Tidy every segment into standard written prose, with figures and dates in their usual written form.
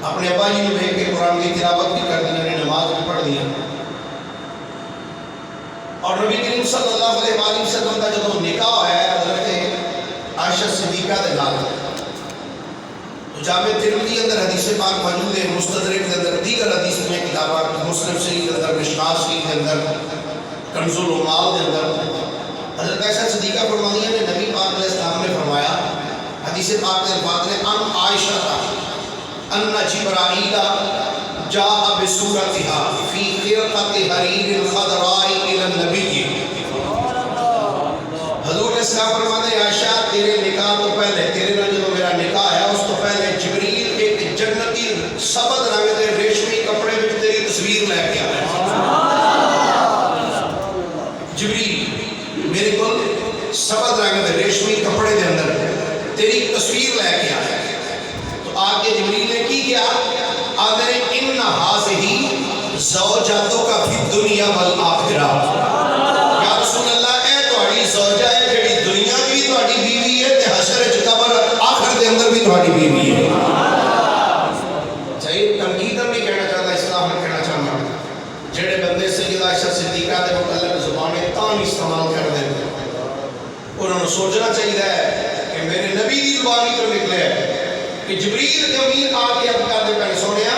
اپنے ابا جی نے بھیج کے قرآن کی تلاوت بھی کر دیا، نماز بھی پڑھ دیا. اور نبی کریم صلی اللہ علیہ وآلہ وسلم کا جب نکاح ہے حضرت عائشہ صدیقہ کے نال، تو جامع ترمذی اندر حدیث پاک موجود ہے، مستدرک کے اندر دیگر حدیث میں کتابات، مسلم شریف کے اندر، مشکوٰۃ شریف کے اندر، کنز العمال کے اندر حضرت عائشہ صدیقہ فرماتی ہیں کہ نبی پاک علیہ السلام نے فرمایا، حدیث پاک کے الفاظ ہیں، ان عائشہ ان جبرائیل جاء بصورتها فی خرقۃ حریر خضراء الی النبی. حضور علیہ السلام فرماتے ہیں عائشہ تیرے نکاح تو پہلے، تیرے نال جو میرا نکاح ہے اس تو پہلے جبریل ایک جنتی سبز رنگ دے ریشمی کپڑے میں تیری تصویر لے کے آیا. جبریل میرے کو سبز رنگ دے ریشمی کپڑے دے اندر تیری تصویر لے کے آیا. تو آگے جبریل نے کی کیا؟ آدھے ان ہذہ زوجاتک فی الدنیا والآخرہ. یا رسول اللہ اے تہاڈی زوجہ ہے جڑی دنیا بھی تہاڈی بیوی ہے تے حشر وچ قبر آخر دے اندر بھی تہاڈی بیوی ہے. صحیح تنقید نہیں کہنا چاہتا، اسلام میں کہنا چاہتا جڑے بندے سیدہ عائشہ صدیقہ دے متعلق زبانیں تان استعمال کر دے انہوں نے سوچنا چاہیے کہ میرے نبی دی زبان تو نکلے ہے کہ جبریل امین آ کے اب کر دے پہلے سونیا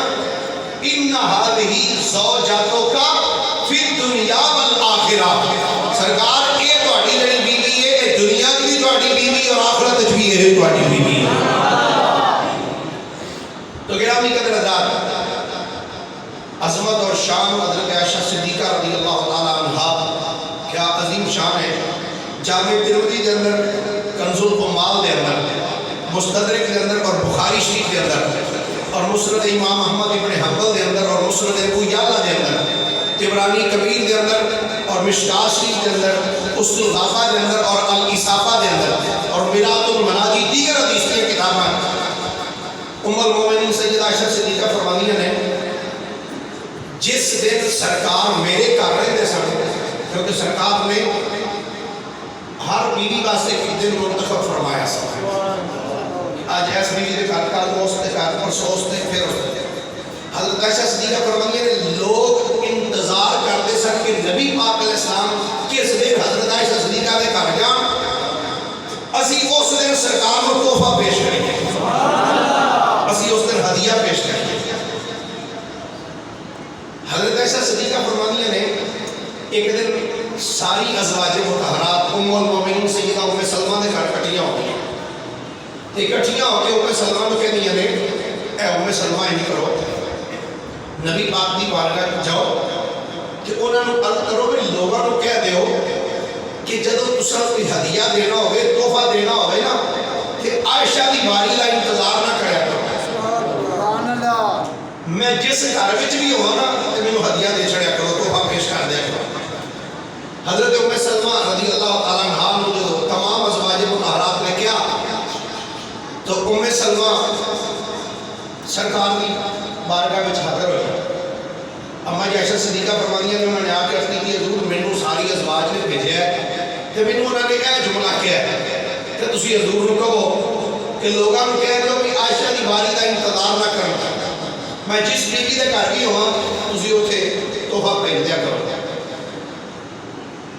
ان ہذہ زوجاتک فی الدنیا والآخرہ. سرکار یہ تہاڈی جڑی بیوی ہے یہ دنیا کی بھی تہاڈی بیوی اور آخرت وچ بھی یہ تہاڈی بیوی ہے. تو گرامی قدر حضرات، عظمت اور شان حضرت عائشہ صدیقہ رضی اللہ تعالی عنہا کیا عظیم شان ہے. جامع ترمذی کے اندر، کنز العمال کے اندر، مستدرک کے اندر اور بخاری شریف کے اندر اور مسند امام احمد ابن حنبل کے اندر اور مسند ابو یعلا کے اندر، طبرانی کبیر کے اندر اور مشکوٰۃ شریف کے اندر، اصل الغافہ کے اندر اور الاصابہ کے اندر اور مرآۃ المناجی دیگر حدیث کی کتابیں ام المومنین سیدہ عائشہ صدیقہ فرماتی ہیں جس دن سرکار میرے گھر رہتے سن، کیونکہ سرکار نے ہر بیوی واسطے ایک دن منتخب فرمایا سب. آج ایس بیوی دے گھر کل دوست دے گھر پر سوچتے پھر حضرت عائشہ صدیقہ فرماتی ہیں لوگ انتظار کرتے سن کہ نبی پاک علیہ السلام کس دن حضرت عائشہ صدیقہ دے گھر جان اسی اس دن سرکار کو تحفہ پیش کریں گے، اسی اس دن ہدیہ پیش کریں گے. حضرت عائشہ صدیقہ فرماتی ہیں ایک دن ساری ازواج مطہرات ام المومنین سیدہ ام سلمہ دے گھر کٹھیاں ہو گئی. اکٹھیاں ہو کے ام سلمہ کو کہہ دیا نے اے ام سلمہ نہیں کرو، نبی پاک دی بارگاہ جاؤ کہ انہوں نے عرض کرو کہ لوگوں کو کہہ دیو کہ جدو تساں کوئی ہدیہ دینا ہوئے، تحفہ دینا ہوئے نا کہ عائشہ دی باری کا انتظار نہ کریا کرو. میں جس گھر وچ بھی ہوا نا کہ مینوں ہدیہ دے چھڑیا کرو، تحفہ پیش کر دیا کرو. حضرت ام سلمہ رضی اللہ تعالیٰ عنہا نے جو تمام ازواج مطہرات نے کیا تو ام سلمہ سرکار کی بارگاہ میں حاضر ہوئی. اما جی عائشہ صدیقہ فرماتی ہیں انہوں نے آ کے عرض کی حضور مینوں ساری ازواج نے بھیجا ہے کہ مینوں انہوں نے یہ جملہ کیا ہے کہ تسی حضور کو کہو کہ لوگوں کو کہہ دو کہ عائشہ کی باری کا انتظار نہ کرنا، میں جس بیوی کے گھر بھی ہوا تسی اوتھے تحفہ بھیج دیا کرو.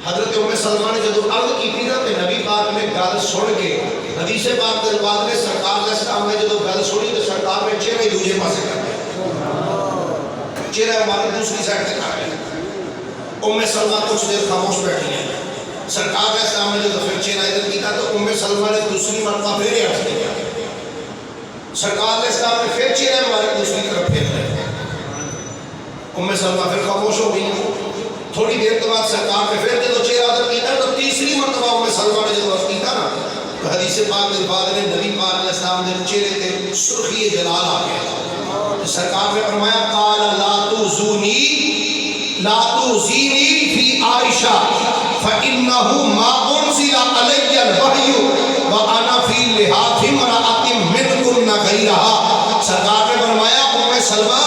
حضرت ام سلمہ نے جب عرض کی تھی نا کہ نبی پاک نے گل سن کے حدیث پاک کے بعد میں سرکار علیہ السلام نے جب گل سنی تو سرکار نے چہرے دوسرے پاسے کر دیا، چہرہ ہمارے دوسری سائڈ سے کر دیا. ام سلمہ کچھ دیر خاموش بیٹھی ہیں. سرکار علیہ السلام نے جب پھر چہرہ ادھر کیا تو ام سلمہ نے دوسری مرتبہ پھر عرض کیا. سرکار علیہ السلام نے پھر چہرہ ہمارے دوسری طرف پھیر لیا. ام سلمہ پھر خاموش ہو گئی. تھوڑی دیر کے بعد سرکار نے پھر جب چہرہ ادھر کیا تو تیسری مرتبہ ام سلمہ نے جب عرض کیا نا تو حدیث پاک کے بعد نے نبی پاک علیہ السلام نے چہرے تے سرخی جلال آ گیا. سرکار نے فرمایا قال لا تؤذینی فی عائشہ فإنہ ما انزل علی الوحی وانا فی لحاظ امرأۃ منکن غیرہا. سرکار نے فرمایا ام سلمہ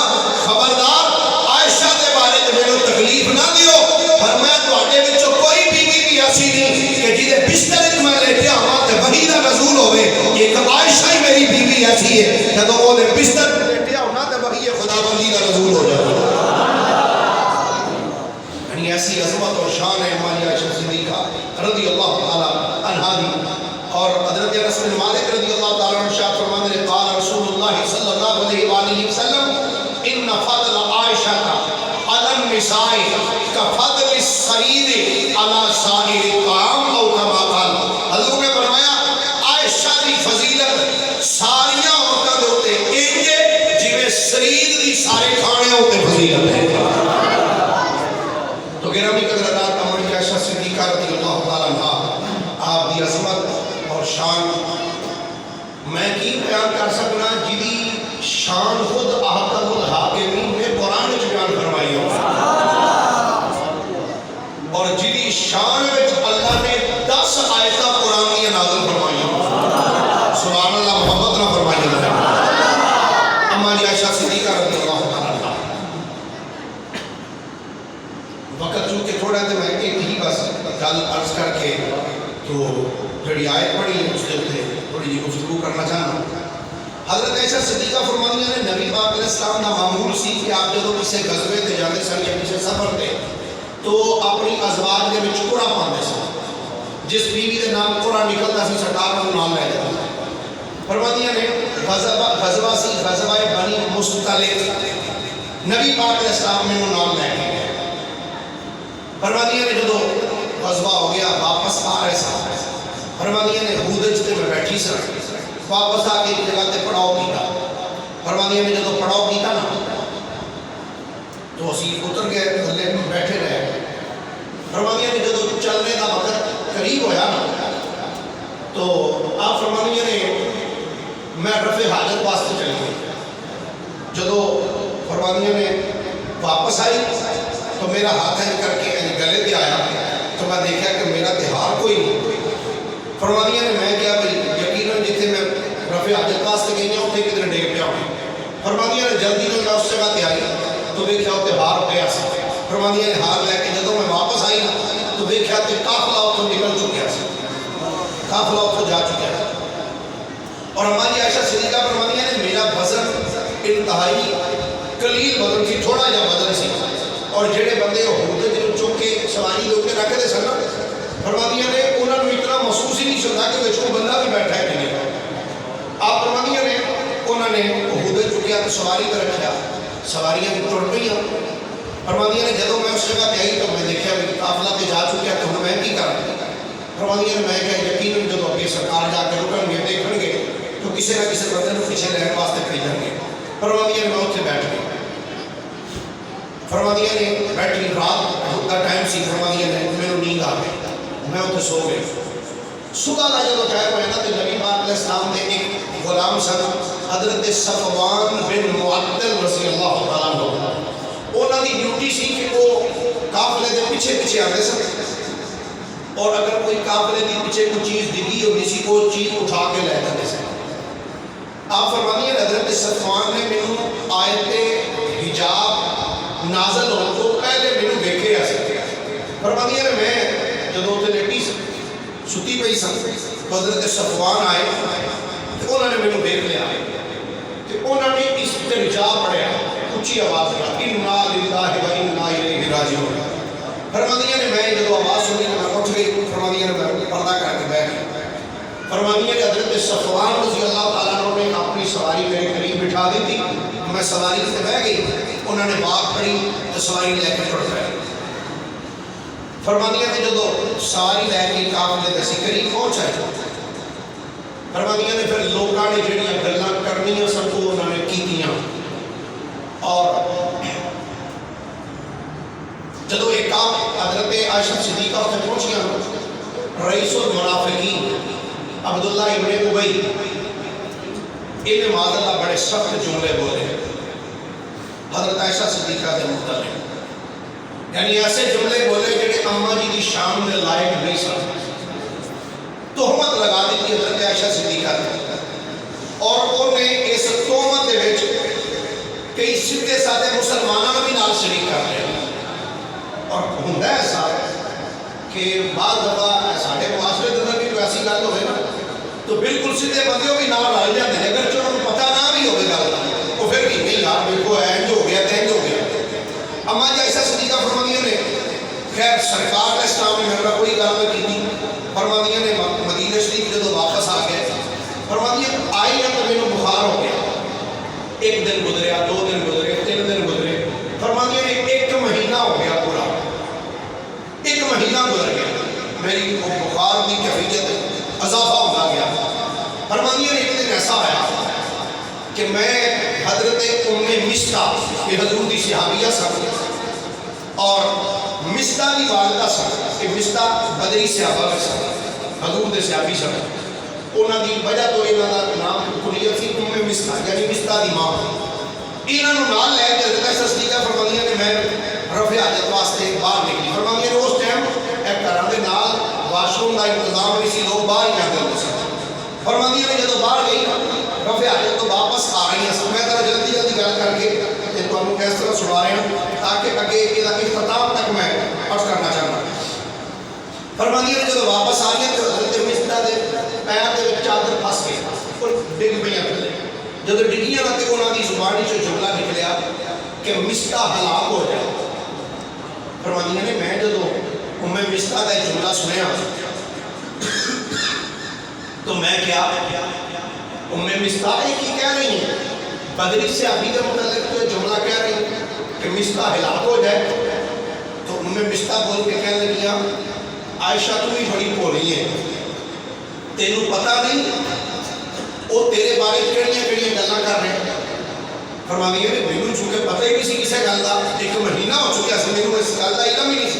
خبردار عائشہ کے بارے میں میرے تکلیف نہ دیو، فرمایا تواڈے وچوں کوئی بیوی بھی ایسی نہیں کہ جہدے بستر وچ میں لیٹیا ہوا تے وحی دا نزول ہوے. ایک عائشہ ہی میری بیوی ایسی ہے جدوں وہ بستر لیٹیا ہونا النساء کفضل السرید علی سائر الطعام او کما قال. حضور نے فرمایا عائشہ دی فضیلت ساریاں عورتاں دے اوتے انج جویں سرید دی سارے کھانے اوتے فضیلت ہے. تو گرامی قدردان اما عائشہ صدیقہ رضی اللہ تعالی عنہا آپ دی عظمت اور شان میں کی بیان کر سکنا جدی شان خود احکم الحاکمین نے قرآن میں بیان فرمائی ہو اور جدی شان میں اللہ نے 10 آیتہ قرآن میں نازل فرمائی ہو. سبحان اللہ, محبت نہ فرمائی ہو. اما عائشہ صدیقہ رضی اللہ تعالیٰ عنہ وقت چونکہ تھوڑا ہے میں ایک ہی بس گل عرض کر کے تو جڑی آیت پڑھی ہے اس کے اوپر تھوڑی جی گفتگو کرنا چاہنا. حضرت عائشہ صدیقہ فرماتی ہیں نبی پاک علیہ السلام کا معمول سی کہ آپ جب کسی غزوے تے جاتے سن یا کسی سفر تے تو اپنی ازواج کے وچ قرا پاندے سن. جس بیوی کے نام قرا نکلتا سی سرکار نوں نام لے جاتا. فرماتی ہیں غزوہ سی غزوہ بنی مصطلق نبی پاک علیہ السلام نے نام لے کے فرماتی ہیں جدو غزوہ ہو گیا واپس آ رہے سن. فرماتی ہیں ہودج تے میں بیٹھی سن واپس آ کے ایک جگہ تے پڑاؤ کیتا. فرماتی ہیں جدو پڑاؤ کیتا نا تو اسی اتر کے تھلے بیٹھے رہے. فرماتی ہیں جدو چلنے کا وقت قریب ہویا نا تو آپ فرماتی ہیں میں رفع حاجت واسطے چلی گئی. جدو فرماتی ہیں واپس آئی تو میرا ہاتھ کر کے گلے پہ آیا تو میں دیکھا کہ میرا تہار کوئی نہیں. فرماتی ہیں میں کیا بھائی یقیناً جتنے میں رفع حاجت واسطے گئی ہیں اتنے کدھر ڈیگ پیا ہوں. فرماتی ہیں جلدی میں اس جگہ تے آئی تو دیکھا اتنے ہار پیا سی. فرماتی ہیں ہار لے کے جدو میں واپس آئی تو دیکھا کہ قافلہ اتوں نکل چکیا سی, قافلہ اتوں جا چکیا تھا. اور ہماری عائشہ صدیقہ فرماتی ہیں میرا وزن انتہائی قلیل وزن سی, تھوڑا جا وزن سی. اور جڑے بندے ہوتے جنہوں چک کے سواری دے اوپر رکھتے سن فرماتی ہیں انہوں نے اتنا محسوس ہی نہیں سنتا کہ وہ بندہ بھی بیٹھا ہے کہ نہیں. آپ فرماتی ہیں انہوں نے عہدے چکیا تو سواری پہ رکھا, سواریاں بھی ٹوٹ گئی. فرماتی ہیں جب میں اس جگہ پہ آئی تو میں دیکھا بھی قافلہ پہ جا چکیا تو میں کی کرا. فرماتی ہیں میں کیا یقیناً جب اگے سرکار جا کے رکن گے دیکھیں گے تو کسی نہ کسی بندے کو پیچھے لہن واسطے بھیجیں گے. فرماتی ہیں میں اتنے بیٹھ گئی. فرماتی ہیں بیٹھی رات کا ٹائم سی. فرماتی ہیں میرے نیند آ گئی, میں اتنے سو گئی. صبح کا جب ٹائم ہویا نا تو نبی پاک علیہ السلام نے ایک غلام سن حضرت صفوان بن معطل رضی اللہ تعالیٰ عنہ, انہوں کی ڈیوٹی سی کہ وہ قافلے کے پیچھے پیچھے آتے سن اور اگر کوئی قافلے کے پیچھے کوئی چیز ڈگی ہوتی سی وہ چیز اٹھا کے لے جاتے سن. آپ فرماتی ہیں حضرت صفوان نے مینوں آیت حجاب نازل ہونے کو پہلے مینوں دیکھے ایسے. فرماتی ہیں میں جدو اتنے لیٹی ستی پئی سن حضرت صفوان آئے تو انہوں نے مینوں دیکھ لیا کہ انہوں نے استرجاع پڑھیا اونچی آواز میں انا للہ و انا الیہ راجعون. فرماتی ہیں میں جدو آواز سنی تو میں اٹھ گئی. فرماتی ہیں میں پردہ کر کے بیٹھ گئی. فرماتی ہیں کہ حضرت صفوان رضی اللہ تعالیٰ عنہ نے اپنی سواری میرے قریب بٹھا دی تھی. میں سواری سے بہ گئی, انہوں نے بات پڑھی تو سواری لے کے ٹر گئے. فرماتی ہیں کہ جدو سواری لے کے قافلے دے قریب پہنچا فرماتی ہیں پھر لوگوں نے جڑیاں گلاں کرنیاں سن وہ انہوں نے کیتیاں. اور جدو ایک حضرت عائشہ صدیقہ اتنے پہنچیاں رئیس المنافقین عبداللہ ابن ابی ان معاذ اللہ بڑے سخت جملے بولے حضرت عائشہ صدیقہ کے متعلق, یعنی ایسے جملے بولے جڑے اما جی کی شان کے لائق نہیں سن. تہمت لگا دیتی حضرت عائشہ صدیقہ نے اور انہیں اس تہمت کے وچ کئی سیدھے سادے مسلمانوں بھی نال شریک کر لیا. اور ہوندا ایسا کہ بعض دفعہ سارے معاشرے کے اندر بھی کوئی ایسی گل ہوئے نا تو بالکل سیدھے بندے بھی نال رل جاتے ہیں اگر چلو پتہ نہ بھی ہوئے گل وہ پھر بھی نہیں یار بالکل اینج ہو گیا تینج ہو گیا. اما جی عائشہ صدیقہ فرماتی نے خیر سرکار کا اسلام نے میرا کوئی گل نہ کی. فرماتی نے مدینہ شریف جب واپس آ گئے فرماتی آئی ہے تو میرے بخار ہو گیا. ایک دن گزریا, 2 دن گزرے, 3 دن گزرے. فرماتی نے 1 مہینہ ہو گزر گیا، میری بخار کی کیفیت اضافہ ہوتا گیا۔ فرماتی ہیں ایک دن ایسا آیا کہ میں حضرت ام مصطح یہ حضور کی صحابیہ سن اور مصطح کی والدہ سن کہ مصطح بدری صحابہ میں سن، حضور دے صحابی سن، انہوں کی وجہ تو انہوں کا نام کنیت سی ام مصطح یعنی مصطح کی ماں، انہوں نے نال لے کے حضرت صدیقہ فرماتی ہیں کہ میں رفع حاجت واسطے باہر نکلی۔ فرماتی ہیں اس ٹائم ایک گھر کے نال واش روم کا انتظام نہیں سی، لوگ باہر ہی آتے ہوتے سن۔ فرماتی ہیں جب باہر گئی رفع حاجت تو واپس آ رہی ہیں، میں ذرا جلدی جلدی گل کر کے تمہیں کس طرح سنا رہے ہیں تاکہ اگے یہ اختتام تک میں عرض کرنا چاہتا ہوں۔ فرماتی ہیں جب واپس آ رہی ہیں تو حضرت مصطح دے پیر دے چادر پھس گئی اور ڈگ پہ تھلے، جب ڈگیاں تے انہوں کی زبان سے جملہ نکلیا کہ مصطح ہلاک ہو جائے۔ فرماتی ہیں میں جب ام مصطح کا جملہ سنیا تو میں کیا ام مصطح یہ کہہ رہی ہیں بدری صحابی کے متعلق تو جملہ کہہ رہی ہیں کہ مصطح ہلاک ہو جائے، تو ام مصطح بول کے کہنے لگیاں عائشہ تو ہی بڑی بولی ہے، تینوں پتہ نہیں وہ تیرے بارے کہڑیاں کہڑیاں گلاں کر رہے ہیں۔ فرماتی ہے مینوں چونکہ پتہ ہی نہیں سی کسے گل کا، ایک مہینہ ہو چکا سی مینوں اس گل کا علم ہی نہیں سی،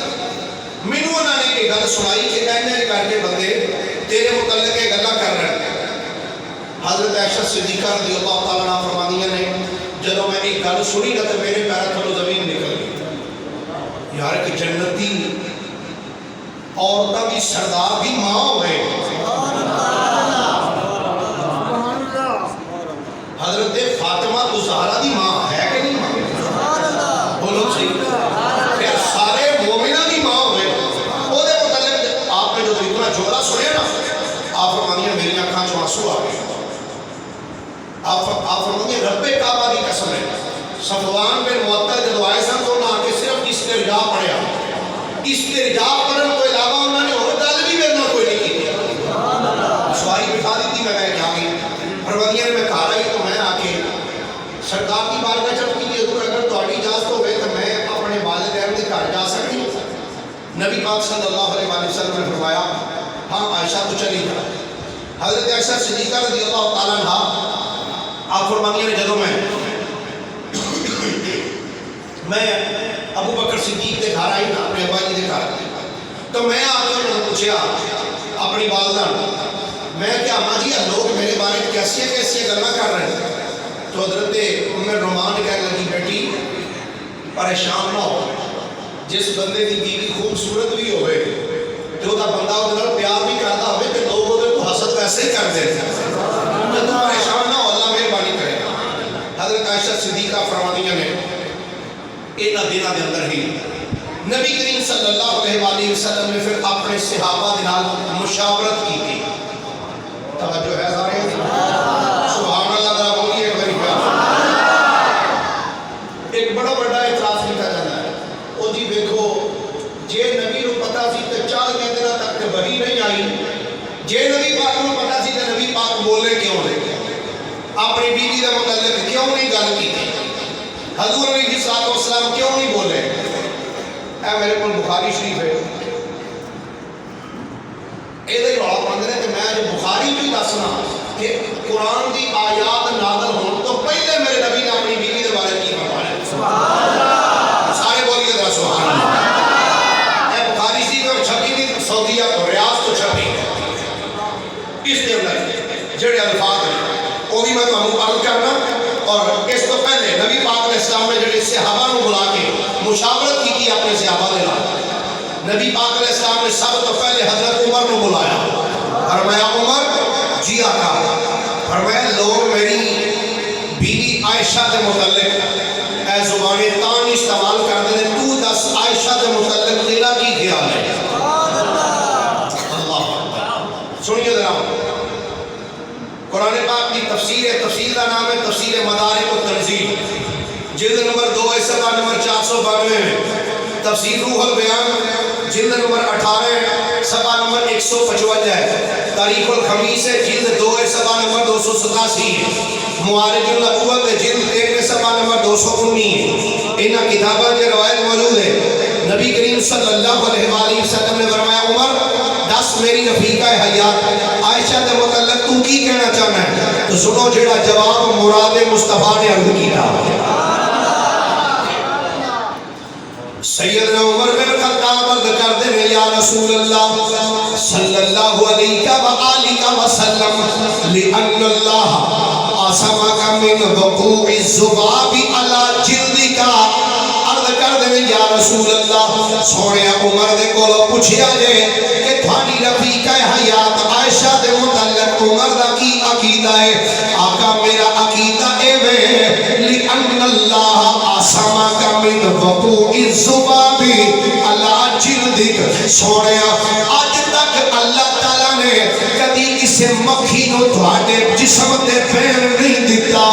مینوں انہوں نے یہ گل سنائی کہ ایسے کر کے بندے تیرے متعلق یہ گلاں کر رہے ہیں۔ حضرت عائشہ صدیقہ رضی اللہ تعالیٰ عنہ فرماتی ہیں جب میں ایک گل سنی نہ تو میرے پیر تھلوں زمین نکل گئی، یار کہ جنتی عورتوں کی سردار بھی ماں ہوئے، حضرت فاطمہ الزہرا دی ماں ہے کہ نہیں ماں؟ بولو صحیح، پھر سارے مومنہ دی ماں ہوئے، وہ دے متعلق آپ نے جو اتنا جملہ سنے نا آپ فرماتی ہیں میری آنکھاں چوں آنسو آ گئے۔ آپ فرماتی ہیں رب کعبہ کی قسم ہے صفوان بن معطل جب آئے سن تو انہوں نے صرف استرجاع پڑھیا، استرجاع پڑھن کو علاوہ انہوں نے اور گل بھی میرے نال کوئی نہیں کی، سواری بٹھا دیتی میں کیا گئی۔ فرماتی ہیں میں گھر آئی تو میں آ کے سرکار کی بات میں چل کی حضور اگر تہاڈی اجازت ہوئے تو میں اپنے والدین کے گھر جا سکتی ہوں؟ نبی پاک صلی اللہ علیہ وسلم نے فرمایا ہاں عائشہ تو چلی جا۔ حضرت عائشہ صدیقہ رضی اللہ تعالیٰ عنہ آپ فرماتی ہیں جدوں میں ابو بکر صدیق کے گھر آئی نا اپنے ابا جی کے گھر تو میں آ کے انہوں نے پوچھا اپنی والدہ میں کیا ماں جی لوگ میرے بارے میں کیسی کیسی گلاں کر رہے ہیں؟ تو حضرت ام رومان کہنے لگی بیٹی پریشان نہ ہو، جس بندے کی بیوی خوبصورت بھی ہوئے جو دا بندہ وہ پیار بھی کرتا ہوئے تو لوگ وہ حسد ویسے ہی کر دیتے ہیں، تو پریشان نہ ہو اللہ مہربانی کرے گا۔ حضرت عائشہ صدیقہ فرماتی ہیں انہاں دنوں کے اندر ہی نبی کریم صلی اللہ علیہ وسلم نے پھر اپنے صحابہ دے نال مشاورت کی تھی، توجہ ہے سارے سبحان اللہ ذرا بولیے ایک باری ایک بڑا بڑا اعتراض کیا جاتا ہے وہ جی دیکھو جے نبی کو پتا سی تو 4 دنوں تک تے وحی نہیں آئی، جے نبی پاک کو پتا سی تو نبی پاک بولے کیوں نہیں، اپنی بیوی کے متعلق کیوں نہیں گل کی، حضور علیہ الصلوۃ والسلام کیوں نہیں بولے؟ اے میرے کو بخاری شریف ہے یہ رولا پاندے نے کہ میں جو بخاری بھی دسنا کہ قرآن کی آیات نازل ہون تو پہلے میرے نبی نے اپنی بیوی کے بارے کی فرمایا، سبحان اللہ، سارے بولیے ذرا سبحان اللہ۔ اے بخاری شریف میں چھپی نہیں سعودیہ تو ریاض تو چھپی اس کے اندر جڑے الفاظ ہیں وہ بھی میں تمہیں عرض کرنا، اور اس تو پہلے نبی پاک علیہ السلام نے جڑے صحابہ کو بلا کے مشاورت کی اپنے صحابہ دے نال، نبی پاک علیہ السلام نے سب تو پہلے حضرت عمر کو بلایا، فرمایا عمر جی آقا، فرمایا لوگ میری بیوی عائشہ کے متعلق اے زبان تان استعمال کرتے ہیں، تو دس عائشہ کے متعلق تیرا کی خیال ہے؟ اللہ سنیے ذرا قرآن پاک کی تفسیر ہے، تفسیر کا نام ہے تفسیر مدارک التنزیل، جلد نمبر 2 صفحہ نمبر 492 میں، تفسیر روح البیان جلد نمبر 18 صفحہ نمبر 155 ہے، تاریخ الخمیس ہے جلد 2 صفحہ نمبر 287 ہے، معارج النبوت جلد 1 صفحہ نمبر 219 ہے، انہاں کتاباں کی روایت موجود ہے نبی نبی کریم صلی اللہ علیہ وآلہ وسلم نے فرمایا عمر دس میری رفیقہ حیات عائشہ دے متعلق تو کی کہنا چاہنا ہے؟ تو سنو جڑا جواب مراد مصطفیٰ نے عرض کیتا سیدنا عمر بن خطاب عرض کر دے یا رسول اللہ صلی اللہ علیہ وآلہ وسلم لأن اللہ آسمک من وقوع الزباب علی جلدک عرض کر دے یا رسول اللہ سونے عمر دے کولو پوچھیا جے کہ تھانی رفیقہ حیات عائشہ دے متعلق عمر دا کی عقیدہ ہے؟ آقا میرا عقیدہ اے وے لأن اللہ آسمک من وقوع الزباب علی جلدک سونے آج تک اللہ تعالیٰ نے کدی اسے مکھی نو تھوڑے جسم دے پیر نہیں دیتا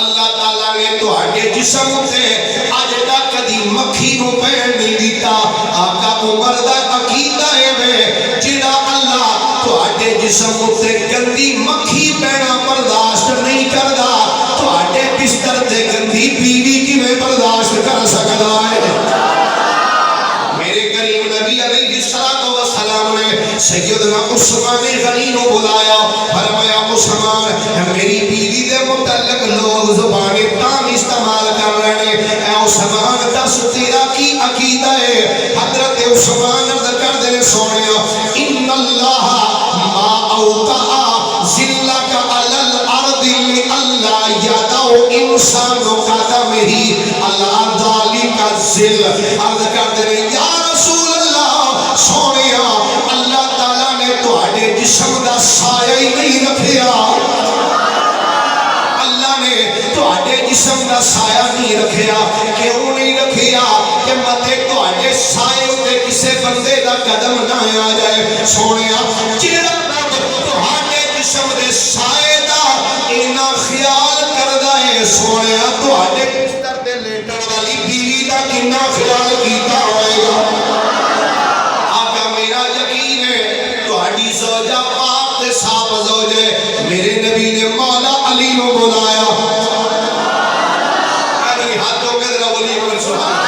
اللہ تعالیٰ نے تھوڑے جسم دے آج تک کدی مکھی نو پیر نہیں دیتا آقا عمر دا عقیدہ ہے وے جڑا اللہ تھوڑے جسم دے گندی مکھی پینا برداشت نہیں کردا تھوڑے بستر دے گندی بیوی کی میں برداشت کر سکتا ہے میرے کریم نبی علیہ السلام نے سیدنا عثمان غنی کو بلایا فرمایا عثمان میری بیوی دے متعلق لوگ زبان تام استعمال کر رہے ہیں اے عثمان دس تیرا کی عقیدہ ہے؟ حضرت عثمان عرض کر دے سونیا ان اللہ ما اوقع ذلک علی الارض لئلا یدعو انسان قدمہ علی ذلک الذل عرض کر دے یا رسول اللہ سونیا اللہ تعالیٰ نے تہاڈے جسم دا سایہ ہی نہیں رکھیا اللہ نے تہاڈے جسم دا سایہ نہیں رکھیا کیوں نہیں رکھیا کہ متے تہاڈے سایے تے کسے بندے دا قدم نہ آ جائے سونیا جڑا رب تہاڈے جسم دے سایے دا اینا خیال کردا ہے سونیا تہاڈے بستر تے لیٹن والی بیوی دا کتنا خیال کیتا ہوئے گا آقا میرا یقین ہے تہاڈی زوجہ پاک تے صاف زوجہ میرے نبی نے مولا علی نو بلایا علی ہاتھوں کے ذرا ولی پر سبحان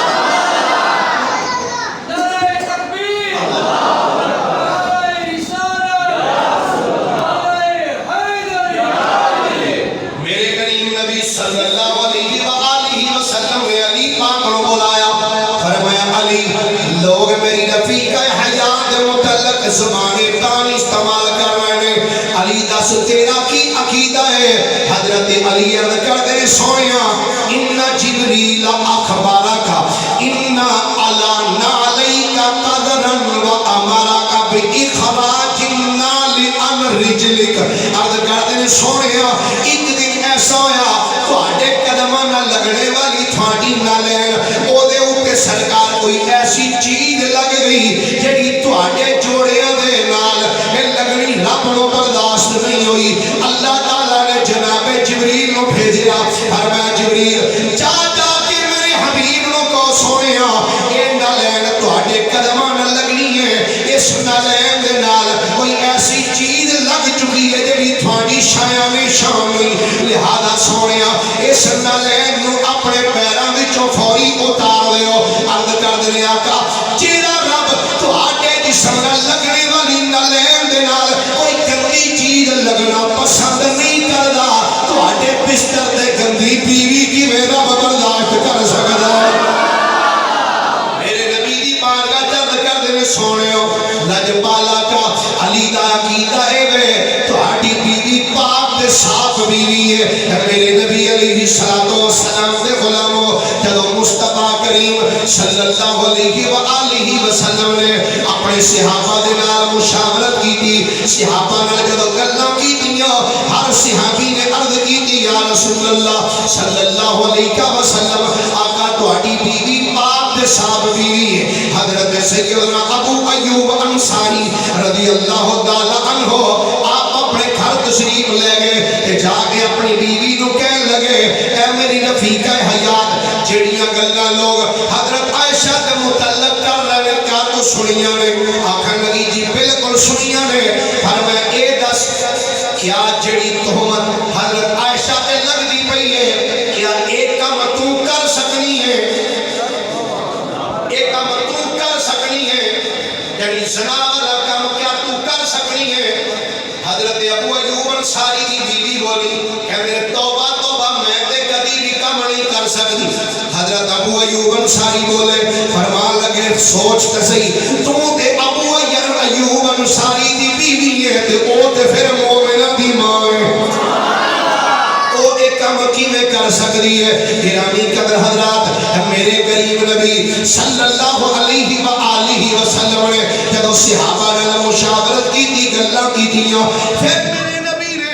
صلی اللہ علیہ وآلہ وسلم نے علی پاک کو بلایا فرمایا علی لوگ میری رفیقہ حیات متعلق زبان تان استعمال کر رہے ہیں علی دس تیرا کی عقیدہ ہے؟ حضرت علی عرض کر دے سویا ان جبریل اخبارک ان علی نعلیک قدرا و امرک باخراج النال عن رجلک عرض کر دے سویا ایک دن ایسا ہویا تھوڑے قدمہ نہ لگنے والی تھوڑی نہ لین او دے اوپے سرکار کوئی ایسی چیز لگ گئی جڑی تھوڑے جوڑیاں دے نال لگنی رب نو برداشت نہیں ہوئی اللہ تعالیٰ نے جناب جبریل نو بھیجیا فرمایا جبریل جا جا کے میرے حبیب نو کو سونیا اے نہ لین تھوڑے قدمہ نہ لگنی ہے اس نہ لین دے نال کوئی ایسی چیز لگ چکی ہے جڑی تھوڑی شایا میں شامل لہذا سونیا اس نالین نو اپنے پیران وچوں فوری اتار دیو عرض کر دے آقا جیڑا رب تہاڈے جسم نال لگنے والی نالین دے نال کوئی گندی چیز لگنا پسند نہیں کردا تہاڈے بستر تے گندی بیوی کی میں رب برداشت کر سکدا میرے نبی دی بارگاہ چرد کر دے سونیو لجپالا کا علی دا عقیدہ اے وے تہاڈی بیوی پاک تے صاف بیوی ہے میرے نبی علیہ السلام دے غلامو جدو مصطفیٰ کریم صلی اللہ علیہ وآلہ وسلم نے اپنے صحابہ دے نال مشاورت کی تھی صحابہ نے جدو گلاں کی دیا ہر صحابی نے عرض کی تھی یا رسول اللہ صلی اللہ علیہ وسلم آقا تہاڈی بیوی پاک تے صاف بیوی ہے حضرت سیدنا ابو ایوب انصاری رضی اللہ تعالی عنہ آپ اپنے گھر تشریف لے گئے جا کے اپنی بیوی نو کہنے لگے اے میری رفیقہ حیات جڑیاں گلاں لوگ حضرت عائشہ کے متعلق کر رہے ہیں کیا تو سنیاں نے آخر لگی جی بالکل سنیاں نے فرمایا اے دس کیا جڑی تہمت حضرت عائشہ تے لگ دی پئی ہے کیا ایک کام تو کر سکنی ہے کر سکتی. حضرت ابو ایوب انصاری بولے فرمان لگے سوچ تے صحیح تو تے ابو ایوب انصاری دی بیوی ہے تے او تے پھر مومنہ دی ماں ہے. کم کیویں کر سکتی ہے. گرامی قدر حضرات میرے غریب نبی صلی اللہ علیہ وآلہ وسلم نے جب صحابہ نے مشاورت کی تھی گلاں کیتیاں پھر میرے نبی نے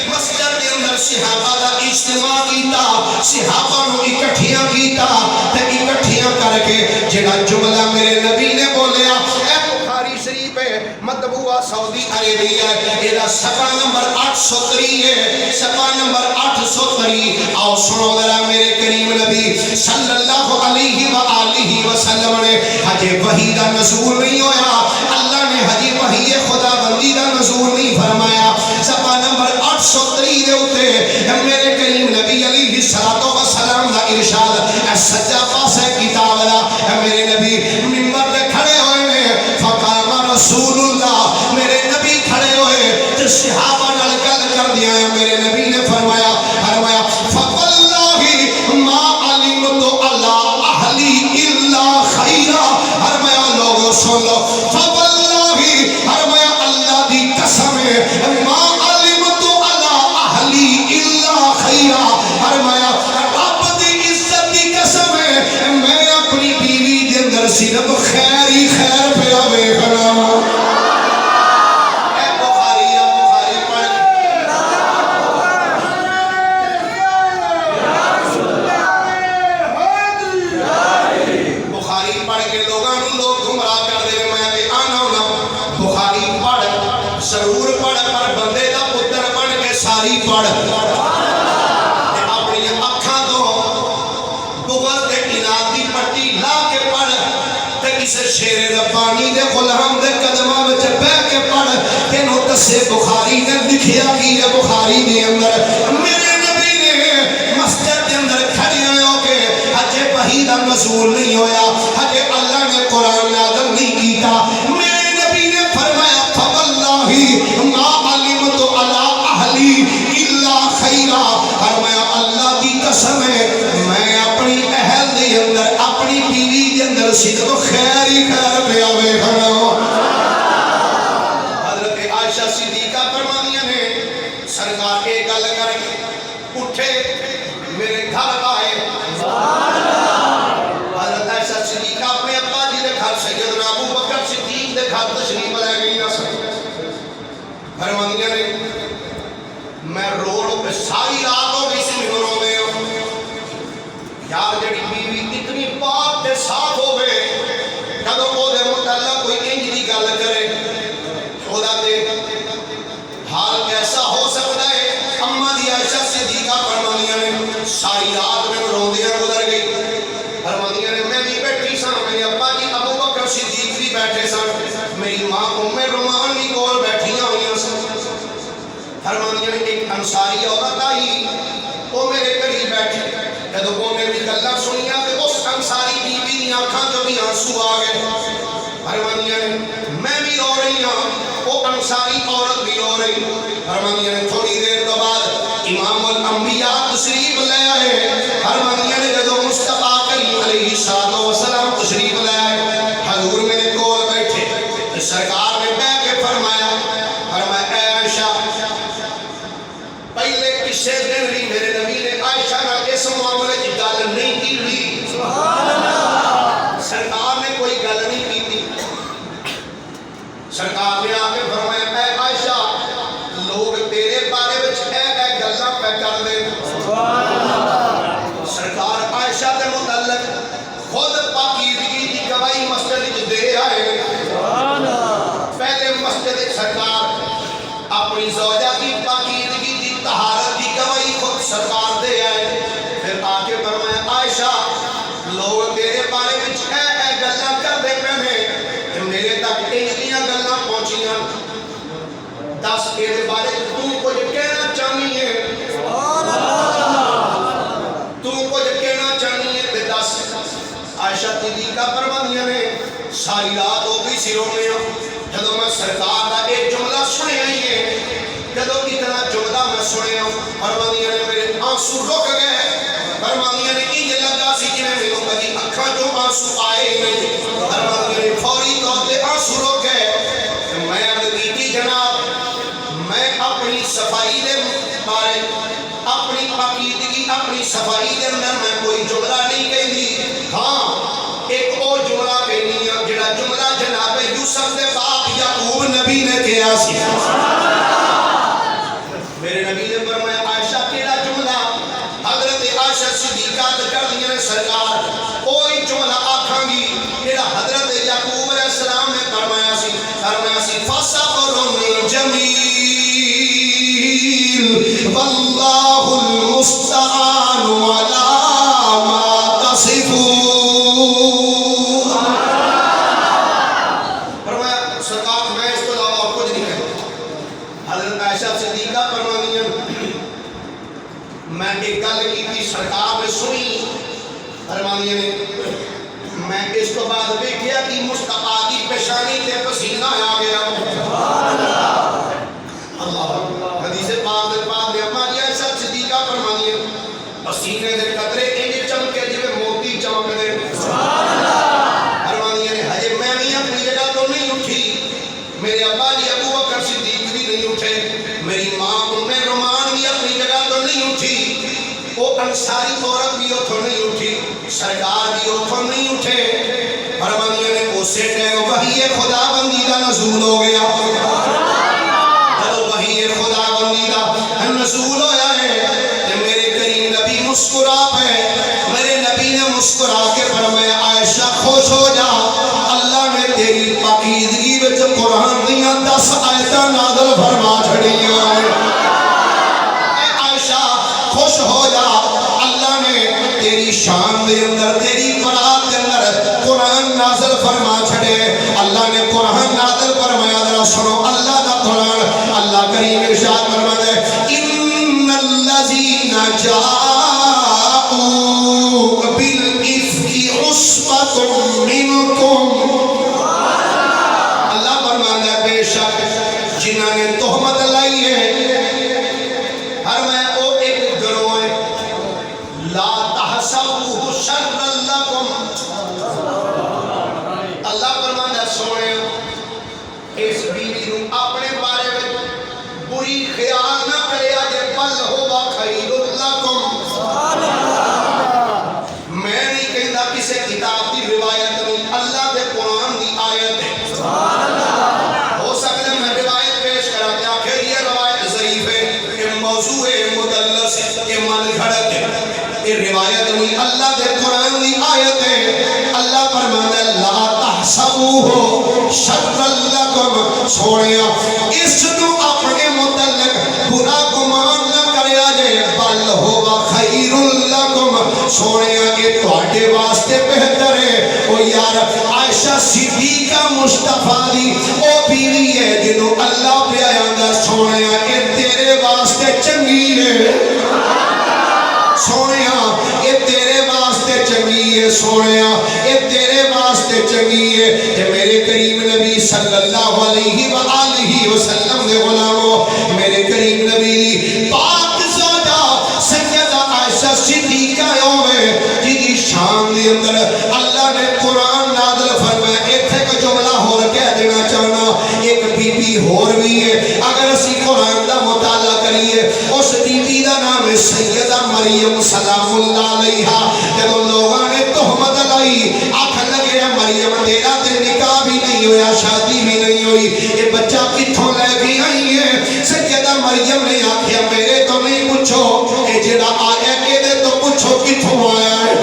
مسجد کے اندر صحابہ دا اجتماع کیتا صحابہ نو اکٹھیاں کیتا تے اکٹھیاں کر کے جڑا جملہ میرے نبی نے بولیا اے بخاری شریف ہے مطبوعہ سعودی عربیہ ایدہ صفحہ نمبر 803 ہے صفحہ نمبر 803 آؤ سنو ذرا میرے کریم نبی صلی اللہ علیہ وآلہ وسلم نے حجِ وحی دا نزول نہیں ہویا اللہ نے حجِ وحی خدا بندی دا نزول نہیں فرمایا. صفحہ نمبر 803 دے ہوتے میرے کریم نبی علیہ السلام دا ارشاد سجا پاس ہے کتاب دا میرے نبی منبر دے کھڑے ہوئے نے فقام رسول اللہ میرے نبی کھڑے ہوئے تو صحابہ نال گل کر دیا ہے میرے نبی نے فرمایا فواللہ ما علمت علی اہلی الا خیرا. فرمایا لوگوں سن لو فواللہ فرمایا اللہ دی قسم ہے ما علمت علی اہلی الا خیرا. فرمایا رب دی عزت دی قسم ہے میں اپنی بیوی دے اندر صرف خیر ہی خیر پیا ویکھنا. ضرور پڑھ پر بندے دا پتر بن کے ساری پڑھ اپنی اکھاں تو بغض دے اناد دی پٹی لا کے پڑھ تے کسے شیر ربانی دے غلام دے قدماں وچ بیٹھ کے پڑھ تینوں دسے بخاری نے لکھیا کی ہے بخاری دے اندر میرے نبی نے مسجد دے اندر کھڑے ہو کے حج وحی دا نزول نہیں ہویا حج اللہ نے قرآن نازل نہیں کیتا. میرے نبی نے فرمایا ما علمت علی اہلی الا خیرا. فرمایا اللہ کی قسم ہے میں اپنی اہل دے اندر اپنی بیوی دے اندر صرف خیر ہی خیر پیا ویکھنا. حضرت عائشہ صدیقہ فرمانیاں نے سرکار ایک گل کر کے اٹھے میرے گھر آئے حضرت عائشہ صدیقہ اپنے ابا جی دے گھر سیدنا ابو بکر صدیق دے گھر تشریف لے گئی نہ سکتی. فرمانیاں نے میں رو پہ ساری رات ہو گئی سی میں رو میں یار جڑی بیوی اتنی پاک دے صاف ہو گئے کدو او دے متعلق کوئی انج دی گل کرے خدا دے حال کیسا ہو سکتا ہے. اماں دی عائشہ صدیقہ فرمانیاں نے ساری رات میں روندیاں گزر گئی. فرمانیاں نے میں بھی بیٹھی سا میرے ابا جی ابو بکر صدیق بھی بیٹھے سن میری ماں ام رومان بھی کول بیٹھیاں ہوئیاں سن. فرمانیاں نے ایک انصاری عورت آئی وہ میرے قریب بیٹھی جب وہ نے بھی گلاں سنیاں تو اس انصاری بیوی دی آنکھاں جو بھی آنسو آ گئے. فرمانیاں نے میں بھی رو رہی ہوں وہ انصاری عورت بھی رو رہی. فرمانیاں نے تھوڑی دیر کے بعد امام الانبیاء تشریف لے آئے. فرمانیاں نے جب مصطفیٰ کریم علیہ السلام تشریف لے آئے حضور میرے کول بیٹھے سرکار نے بیٹھ کے فرمایا اے عائشہ پہلے کسے دن بھی میرے نبی نے عائشہ نال اس معاملے کی گل نہیں کی ہوئی. سبحان اللہ. سرکار نے کوئی گل نہیں کی تھی. سرکار نے آ کے فرمایا اے عائشہ لوگ تیرے بارے وچ اے گلاں پہ کر دے. سبحان اللہ. سرکار عائشہ دے متعلق خود پاکیزگی دی گواہی مسجد وچ دے آئے. سبحان اللہ. پہلے مسجد سرکار اپنی زوجہ کی پاکیزگی دی طہارت دی گواہی خود سرکار دے آئے. پھر آ کے فرمایا عائشہ لوگ تیرے بارے وچ اے گلاں کردے پے نے کہ میرے تک انہیاں گلاں پہنچیاں دس اے دے بارے تو کچھ کہنا چاہنی ہے. سبحان اللہ. تو کچھ کہنا چاہنی ہے تے دس. عائشہ صدیقہ فرمانیاں نے ساری رات ہو گئی سی رونے جب میں سرکار کا ایک جملہ سنے ہی ہے جب اتنا جملہ میں سنے فرمانیاں نے میرے آنسو رک گئے. فرمانیاں نے آنسو آئے نہیں فرمایا فوری طور پہ آنسو رک گئے میں عرض کی جناب میں اپنی صفائی دے بارے اپنی پاکیزگی اپنی صفائی دے اندر میں کوئی جملہ نہیں کہندی ہاں ایک اور جملہ کہنی ہے جڑا جملہ جناب یوسف دے باپ یعقوب نبی نے کہا سی میرے نبی نے فرمایا عائشہ کیڑا جملہ حضرت عائشہ صدیقہ کر دیا نے سرکار کوئی جملہ آکھاں گی جڑا حضرت یعقوب علیہ السلام نے فرمایا سی فصبر جمیل واللہ المستعان علی ما تصفون فرمایا سرکار میں اس کو علاوہ اور کچھ نہیں کہتا حضرت عائشہ صدیقہ فرمانی ہے میں ایک گل کی تھی سرکار نے سنی فرمانی ہے میں اس کو بعد دیکھیا کہ مصطفیٰ کی پیشانی تے پسینہ آ گیا اللہ حدیث پاک دے بعد میں اما جی عائشہ صدیقہ فرمانی ہے پسینے دے قطرے انج چمکے جویں موتی چمکدے سبحان اللہ فرمانی ہے ہجے میں بھی اپنی جگہ تو نہیں اٹھی میرے ابا جی ابو بکر صدیق بھی نہیں اٹھے میری ماں ام رومان بھی اپنی جگہ تو نہیں اٹھی وہ انصاری عورت بھی اتھوں نہیں اٹھی سرکار بھی اتھوں نہیں اٹھے فرمانیوں نے اسے ٹائم وحی خدا بندی کا نزول ہو گیا جب وحی خدا بندی کا نزول ہویا ہے کہ میرے کریم نبی مسکرا پہ میرے نبی نے مسکرا کے فرمایا عائشہ خوش ہو جا اللہ نے تیری پاکیزگی وچ قرآن دیاں 10 آیتاں نازل فرما چھڑیاں اے عائشہ خوش ہو جا اللہ نے تیری شان دے اندر تیری برات دے اندر قرآن نازل فرما چھڑے اللہ نے قرآن نازل فرمایا ذرا سنو اللہ دا قرآن اللہ کریم ارشاد فرماتا ہے ان الذین جاءوا بالافک عصبۃ منکم اللہ فرماتا ہے بے شک جنہاں نے تہمت لائی ہے ہر میں او ایک گروہ ہے لا تحسبوه شرا لکم اللہ فرماتا ہے سونے اس بیوی نو اپنے بارے میں بری خیال نہ کرے آجے بل ہوا خیر لکم میں نہیں کہتا کسے کتاب دی روایت نہیں اللہ دے قرآن دی آیت ہے ہو سکتا ہے میں روایت پیش کرا کہ آخر یہ روایت ضعیف ہے یہ موضوع ہے مدلس ہے یہ من گھڑت ہے یہ روایت نہیں اللہ دے قرآن دی آیت ہے اللہ فرماتا ہے لا تحسبوه شرا لکم سوڑیا اس نو اپنے متعلق برا گمان نہ کریا جائے بل ہوا خیر لکم سوڑیا یہ تواڈے واسطے بہتر ہے او یار عائشہ صدیقہ مصطفیٰ دی او بیوی ہے جنوں اللہ پیاندا سوڑیا یہ تیرے واسطے چنگی ہے سونیا یہ تیرے واسطے چنگی ہے سونیا یہ تیرے واسطے چنگی ہے کہ میرے کریم نبی صلی اللہ علیہ وآلہ وسلم نے غلاموں میرے کریم نبی پاک زادہ سیدہ عائشہ صدیقہ ہوئے جی شان دے اندر اللہ نے قرآن نازل فرمایا ایتھے کا جملہ ہور کہہ دینا چاہنا ایک بی بی ہور بھی ہے اگر اسی قرآن دا مطالعہ کریے اس بی بی دا نام ہے سیدہ مریم سلام اللہ علیہا جب لوگوں نے تہمت لائی آنکھ لگے مریم تیرا تے نکاح بھی نہیں ہویا شادی بھی نہیں ہوئی یہ بچہ کتھوں لے بھی آئی ہے سیدہ مریم نے آنکھیا میرے تو نہیں پوچھو اے جڑا آیا کہ دے تو پوچھو کتھوں آیا ہے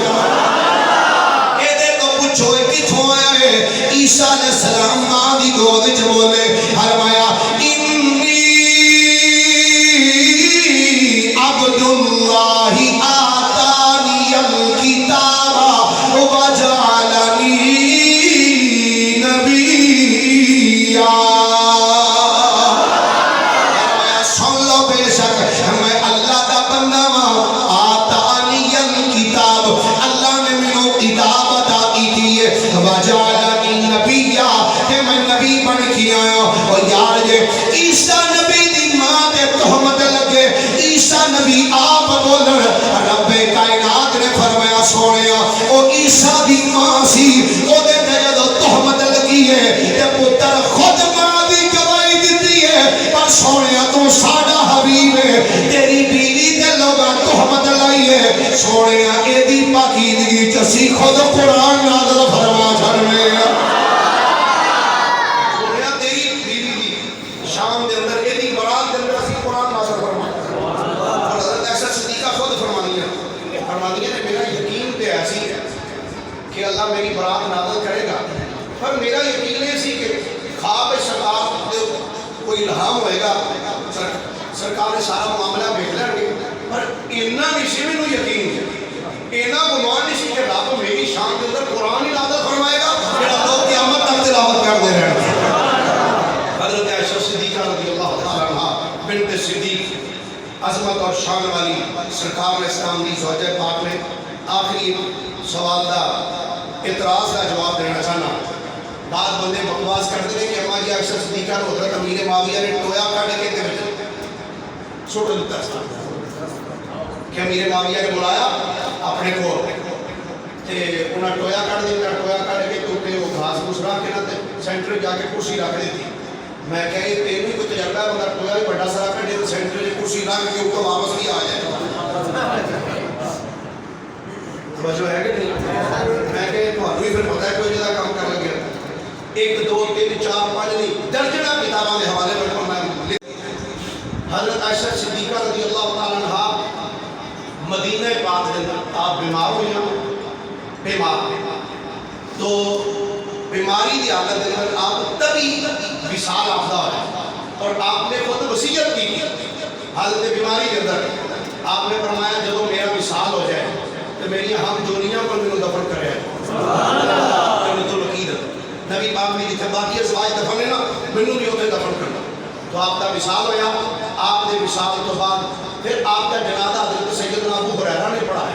اے دے تو پوچھو کتھوں آیا ہے عیسیٰ علیہ السلام ماں دی گود وچ بولے فرمایا انی عبد اللہ آتانی الکتاب وجعلنی نبیا سن لو بے شک میں اللہ دا بندہ ہوں آتانی الکتاب اللہ نے مینوں کتاب عطا کی ہے وجعلنی نبیا کہ میں نبی بن کے آیا اور یا سونے ایدی پاکیدگی چسی خود قرآن نازل فرما چھڑنے سونے تیری بیوی دی شام دے اندر ایدی برات دے اندر اسی قرآن نازل فرما اور حضرت عائشہ صدیقہ خود فرمانی ہے میرا یقین پہ ایسی ہے کہ اللہ میری برات نازل کرے گا پر میرا یقین ہے سی کہ خواب سرکار کوئی الہام ہوئے گا سرکار نے سارا معاملہ بیٹھ لیں گے پر اتنا نہیں سی میں یقین ہے اتنا گمان نہیں سی کہ رب میری شان کے اندر قرآن ہی نازل فرمائے گا میرا لوگ قیامت تک تلاوت کر دے رہے ہیں حضرت عائشہ صدیقہ رضی اللہ تعالیٰ عنہ بنت صدیق عظمت اور شان والی سرکار اسلام دی زوجہ پاک نے آخری سوال دا اعتراض کا جواب دینا چاہنا بعد بندے بکواس کرتے ہیں کہ اماں جی عائشہ صدیقہ کو حضرت امیر معاویہ نے ٹویا کھڑ کے چھوٹ دیتا کہ امیر معاویہ نے بلایا اپنے کو انہاں ٹویا کھڑ کے کیونکہ وہ گھاس گھوس رکھ کے نہ سینٹر جا کے کرسی رکھ دی تھی میں کہا یہ تینوں ہی کوئی تجربہ ہے مگر ٹویا بھی بڑا سارا کھڑے تو سینٹر جا کرسی رکھ کے اوپر واپس بھی آ جائے توجہ ہے کہ نہیں میں کہ تو ہی پھر پتہ ہے کوئی جگہ کام کر لگے 1 2 3 4 5 نہیں درجنہ کتابوں کے حوالے پر میں حضرت عائشہ صدیقہ رضی اللہ تعالیٰ عنہ مدینہ پاک کے اندر آپ بیمار ہوئی ہیں بیمار تو بیماری کی حالت کے اندر آپ تبھی وصال آفدہ ہے اور آپ نے خود وصیت کی حالت بیماری کے اندر آپ نے فرمایا جب میرا وصال ہو جائے تو میری ہم جونیاں پر میں دفن کرے نبی پاک میں جتنے باقی ازواج دفن ہے نا منو بھی ہوتے دفن کرنا تو آپ کا وصال ہویا آپ نے وصال تو بعد پھر آپ کا جنازہ حضرت سیدنا ابو ہریرہ نے پڑھا ہے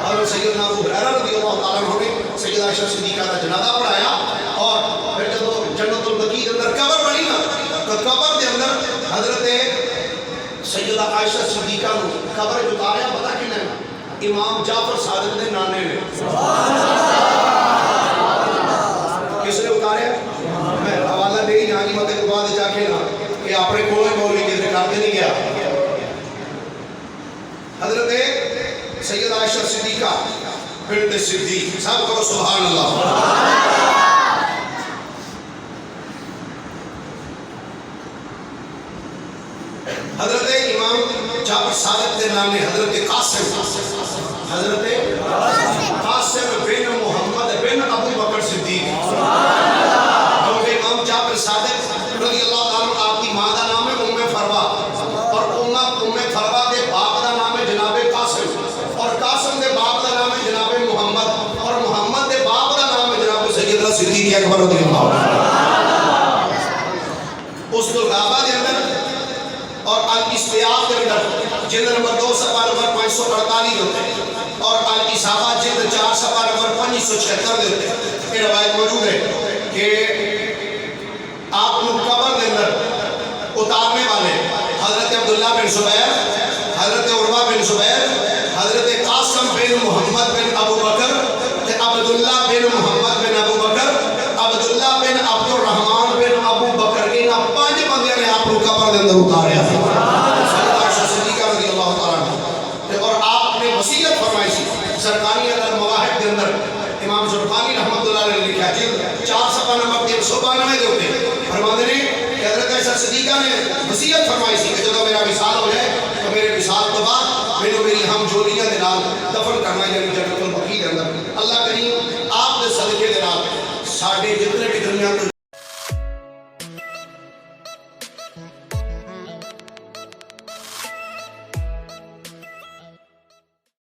اور سیدنا ابو ہریرہ رضی اللہ تعالیٰ عنہ نے سیدہ عائشہ صدیقہ کا جنازہ پڑھایا اور پھر جب جنت البقیع کے اندر قبر بنی نا تو قبر کے اندر حضرت سیدہ عائشہ صدیقہ نے قبر اتاریا پتہ کنے امام جعفر صادق نے نانے نے کس نے اتارے میں حوالہ میری جانی مت کے بعد جا کے نا کہ اپنے کوئی مولوی کے ذکر کے نہیں گیا حضرت سیدہ عائشہ صدیقہ بنت صدیق سب کو سبحان اللہ حضرت امام جعفر صادق کے نام ہے حضرت قاسم بن محمد بن ابو بکر صدیق اور امام جعفر صادق رضی اللہ تعالیٰ آپ کی ماں کا نام ہے ام فروا اور ام فروا کے باپ کا نام ہے جناب قاسم اور قاسم کے باپ کا نام ہے جناب محمد اور محمد کے باپ کا نام ہے جناب سیدنا صدیق اکبر رضی اللہ اس دلغابہ کے اندر اور الاستیاب کے اندر جلد نمبر 2 صفحہ نمبر 548 ہوتے ہیں اور الاصابہ جلد 4 صفحہ نمبر 576 ہوتے ہیں یہ روایت موجود ہے کہ آپ کو قبر کے اندر اتارنے والے حضرت عبداللہ بن زبیر حضرت عروہ بن زبیر حضرت قاسم بن محمد بن ابو بکر عبداللہ بن محمد بن ابو بکر عبداللہ بن عبد الرحمن بن ابو بکر ان 5 بندیاں نے آپ کو قبر کے اندر اتاریا سیدہ عائشہ صدیقہ رضی اللہ تعالیٰ اور آپ نے وصیت فرمائی سی سرکاری المواہب کے اندر امام زرقانی رحمۃ اللہ علیہ نے لکھا جلد 4 صفحہ نمبر 392 کے ہوتے فرماتے ہیں کہ حضرت عائشہ صدیقہ نے وصیت فرمائی سی کہ جب میرا وصال ہو جائے تو میرے وصال کے بعد میری ہم جولیاں دے نال دفن کرنا یعنی